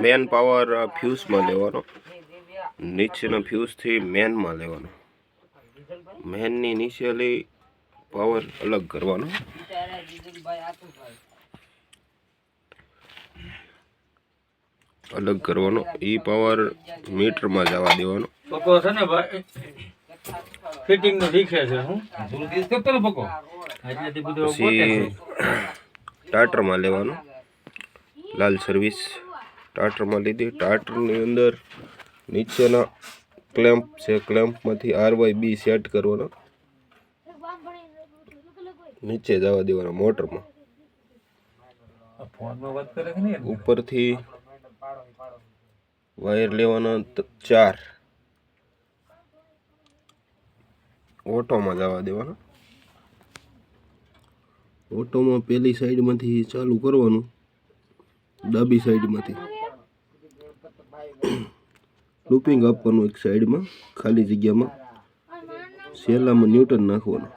Man power ફ્યુઝમાં લેવાનો, નીચેના ફ્યુઝથી મેનમાં લેવાનો, મેનની નીચે લઈ પાવર અલગ કરવાનો, એ પાવર મીટરમાં જવા દેવાનો. ફિટિંગ નું શીખે છે પછી સ્ટાર્ટરમાં લેવાનું, લાલ સર્વિસ સ્ટાર્ટરમાં લીધી. સ્ટાર્ટરની અંદર નીચેના ક્લેમ્પ છે, ક્લેમ્પમાંથી RYB સેટ કરવાનો, નીચે જવા દેવાનો મોટરમાં. ઉપરથી વાયર લેવાના 4 ઓટોમાં જવા દેવાના. ઓટોમાં પેલી સાઈડમાંથી ચાલુ કરવાનું, ડાબી સાઈડમાંથી લૂપિંગ આપવાનું, એક સાઈડમાં ખાલી જગ્યામાં સેલામાં ન્યૂટન નાખવાનું.